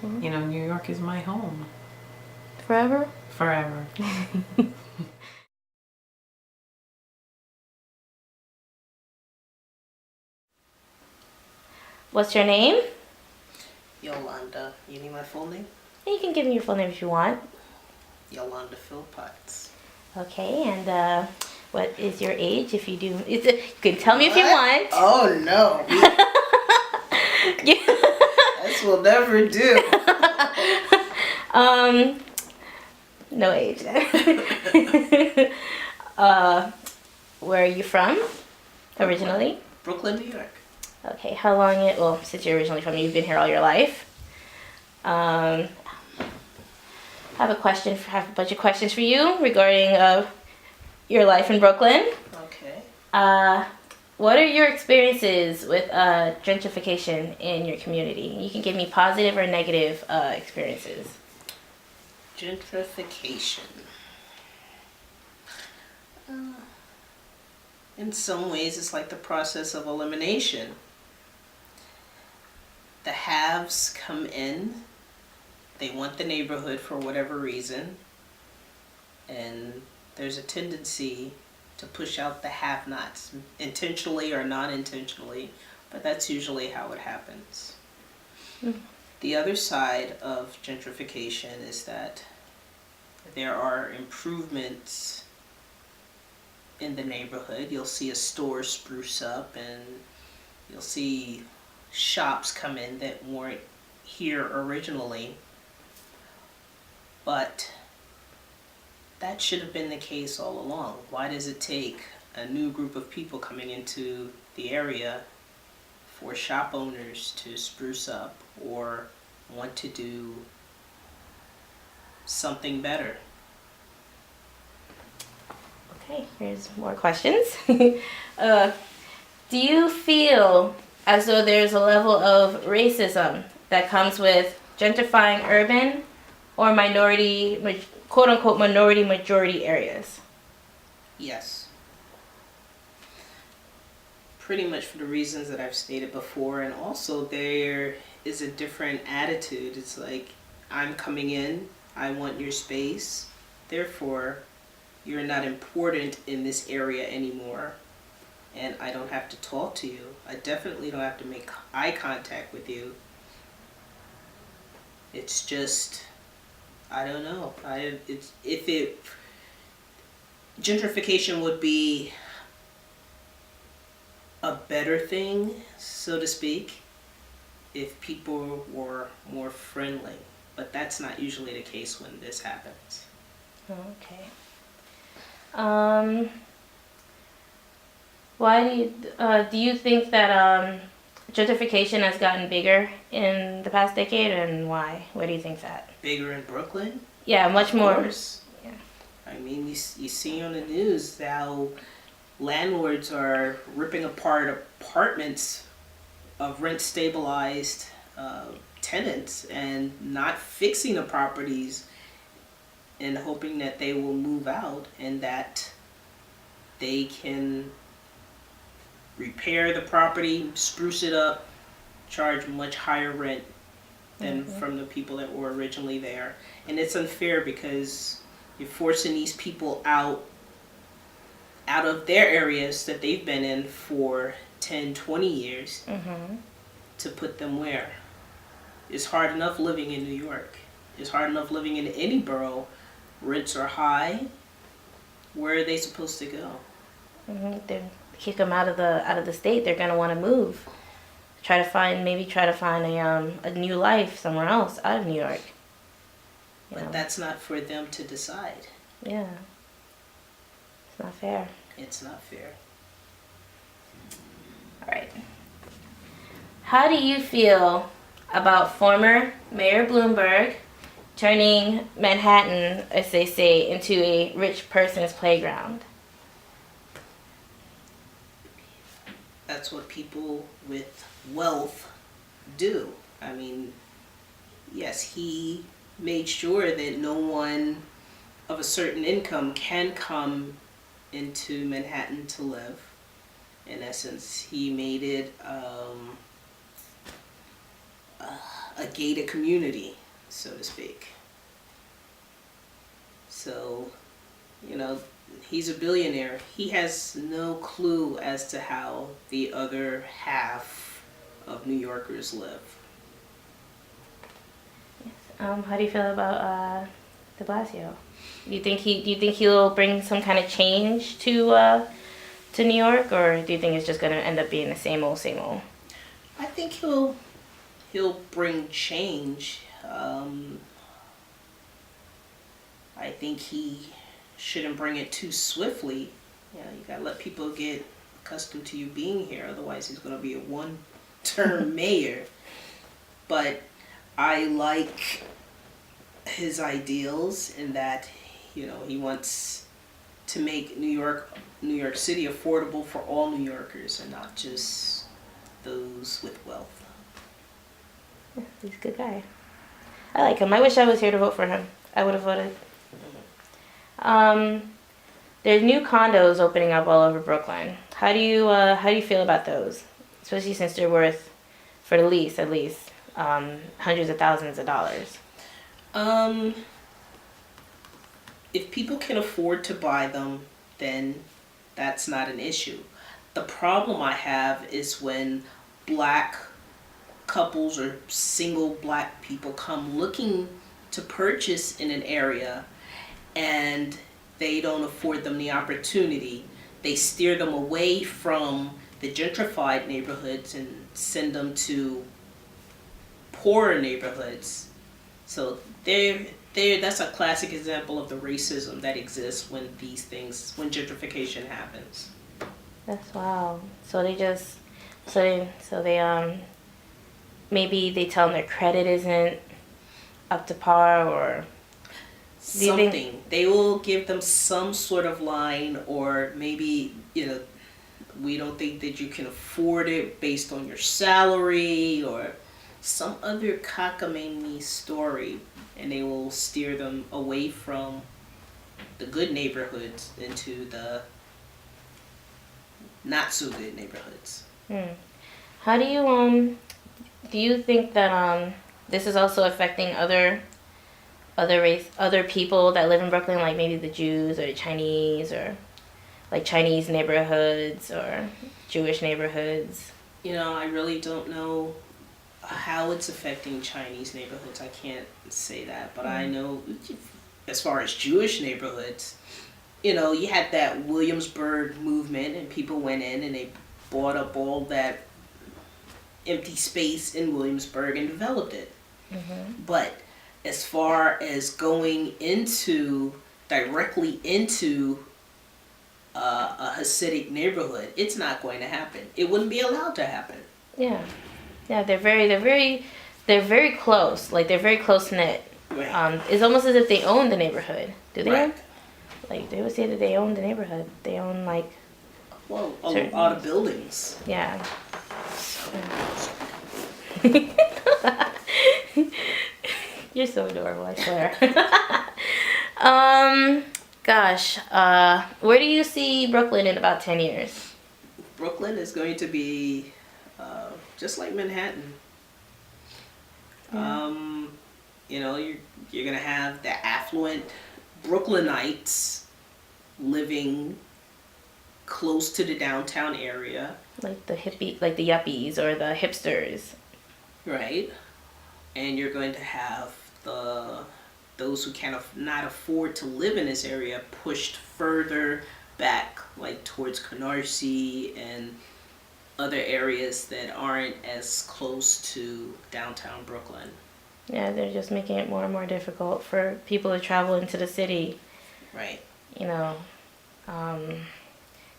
You know, New York is my home. Forever? Forever. What's your name? Yolanda. You need my full name? You can give me your full name if you want. Yolanda Philpotts. Okay, and what is your age? If you do, you can tell me if you want. Oh no. This will never do. No age. Where are you from? Originally? Brooklyn, New York. Okay, how long well, since you're originally from, you've been here all your life. I have a bunch of questions for you regarding your life in Brooklyn. Okay. What are your experiences with gentrification in your community? You can give me positive or negative experiences. Gentrification. In some ways, it's like the process of elimination. The haves come in, they want the neighborhood for whatever reason, and there's a tendency to push out the have-nots, intentionally or non-intentionally, but that's usually how it happens. Mm-hmm. The other side of gentrification is that there are improvements in the neighborhood. You'll see a store spruce up, and you'll see shops come in that weren't here originally. But that should have been the case all along. Why does it take a new group of people coming into the area for shop owners to spruce up or want to do something better? Okay, here's more questions. Do you feel as though there's a level of racism that comes with gentrifying urban or quote-unquote minority majority areas? Yes. Pretty much for the reasons that I've stated before, and also there is a different attitude. It's like, I'm coming in, I want your space, therefore you're not important in this area anymore, and I don't have to talk to you. I definitely don't have to make eye contact with you. It's just, I don't know. Gentrification would be a better thing, so to speak, if people were more friendly. But that's not usually the case when this happens. Okay. Why do you think that gentrification has gotten bigger in the past decade, and why? Why do you think that? Bigger in Brooklyn? Yeah, much more. Of course. Yeah. I mean, you see on the news how landlords are ripping apart apartments of rent-stabilized tenants and not fixing the properties and hoping that they will move out and that they can repair the property, spruce it up, charge much higher rent than from the people that were originally there. And it's unfair because you're forcing these people out of their areas that they've been in for 10, 20 years to put them where? It's hard enough living in New York. It's hard enough living in any borough. Rents are high. Where are they supposed to go? They kick them out of the state. They're gonna want to move. Try to find a new life somewhere else out of New York. But that's not for them to decide. Yeah. It's not fair. It's not fair. All right. How do you feel about former Mayor Bloomberg turning Manhattan, as they say, into a rich person's playground? That's what people with wealth do. I mean, yes, he made sure that no one of a certain income can come into Manhattan to live. In essence, he made it a gated community, so to speak. So, you know, he's a billionaire. He has no clue as to how the other half of New Yorkers live. How do you feel about De Blasio? Do you think he'll bring some kind of change to New York, or do you think it's just gonna end up being the same old, same old? I think he'll bring change. I think he shouldn't bring it too swiftly. You know, you gotta let people get accustomed to you being here. Otherwise, he's gonna be a one-term mayor. But I like his ideals in that, you know, he wants to make New York City affordable for all New Yorkers and not just those with wealth. Yeah, he's a good guy. I like him. I wish I was here to vote for him. I would have voted. There's new condos opening up all over Brooklyn. How do you feel about those? Especially since they're worth, for the lease at least, hundreds of thousands of dollars. If people can afford to buy them, then that's not an issue. The problem I have is when black couples or single black people come looking to purchase in an area and they don't afford them the opportunity. They steer them away from the gentrified neighborhoods and send them to poorer neighborhoods. So that's a classic example of the racism that exists when gentrification happens. That's wow. So they maybe they tell them their credit isn't up to par, or something. They will give them some sort of line, or maybe, you know, we don't think that you can afford it based on your salary, or some other cockamamie story, and they will steer them away from the good neighborhoods into the not so good neighborhoods. How do you think that this is also affecting other people that live in Brooklyn, like maybe the Jews or the Chinese, or like Chinese neighborhoods or Jewish neighborhoods? You know, I really don't know how it's affecting Chinese neighborhoods. I can't say that, but I know as far as Jewish neighborhoods, you know, you had that Williamsburg movement and people went in and they bought up all that empty space in Williamsburg and developed it. But as far as going directly into a Hasidic neighborhood, it's not going to happen. It wouldn't be allowed to happen. Yeah, they're very close. Like they're very close knit. Right. It's almost as if they own the neighborhood. Do they? Right. Like they would say that they own the neighborhood. They own like. Well, a lot of buildings. Yeah. You're so adorable, I swear. Where do you see Brooklyn in about 10 years? Brooklyn is going to be just like Manhattan. Yeah. You know, you're gonna have the affluent Brooklynites living close to the downtown area. Like the yuppies or the hipsters. Right. And you're going to have those who not afford to live in this area pushed further back, like towards Canarsie and other areas that aren't as close to downtown Brooklyn. Yeah, they're just making it more and more difficult for people to travel into the city. Right. You know,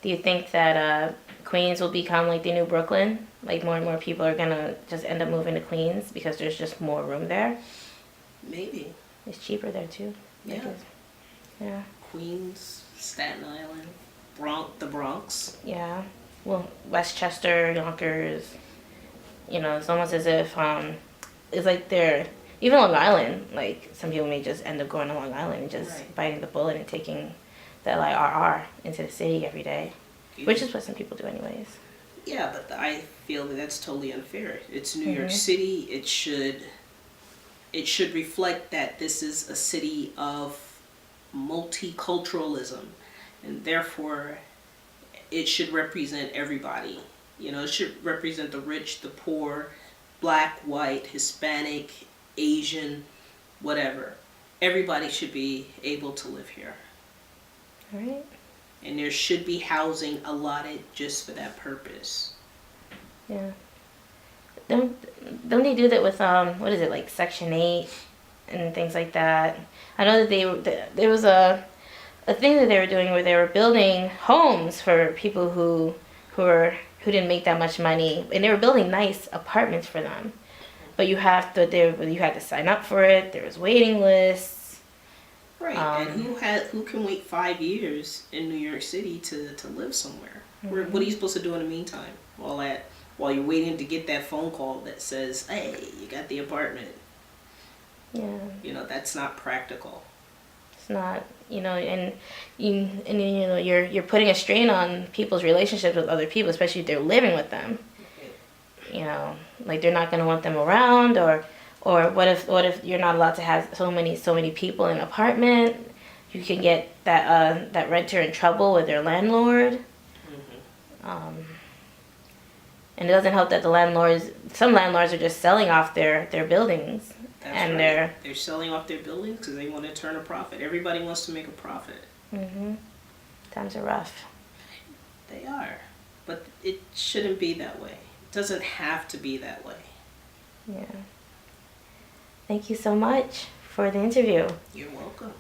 do you think that Queens will become like the new Brooklyn? Like more and more people are gonna just end up moving to Queens because there's just more room there? Maybe. It's cheaper there too. Yeah. Yeah. Queens, Staten Island, the Bronx. Yeah. Well, Westchester, Yonkers. You know, it's almost as if it's like they're even Long Island. Like some people may just end up going to Long Island and just biting the bullet and taking the LIRR into the city every day, which is what some people do anyways. Yeah, but I feel that's totally unfair. It's New York City. It should it should reflect that this is a city of multiculturalism, and therefore it should represent everybody. You know, it should represent the rich, the poor, black, white, Hispanic, Asian, whatever. Everybody should be able to live here. All right. And there should be housing allotted just for that purpose. Yeah. Don't they do that with what is it, like Section 8 and things like that? I know that there was a thing that they were doing where they were building homes for people who didn't make that much money, and they were building nice apartments for them. But you had to sign up for it. There was waiting lists. Right. And who can wait 5 years in New York City to live somewhere? Mm-hmm. What are you supposed to do in the meantime? While you're waiting to get that phone call that says, "Hey, you got the apartment." Yeah. You know, that's not practical. It's not, and you're putting a strain on people's relationships with other people, especially if they're living with them. Like they're not going to want them around, or what if you're not allowed to have so many people in an apartment? You can get that renter in trouble with their landlord. Mm-hmm. And it doesn't help that some landlords are just selling off their buildings. That's right. They're selling off their buildings because they want to turn a profit. Everybody wants to make a profit. Mm-hmm. Times are rough. They are. But it shouldn't be that way. It doesn't have to be that way. Yeah. Thank you so much for the interview. You're welcome.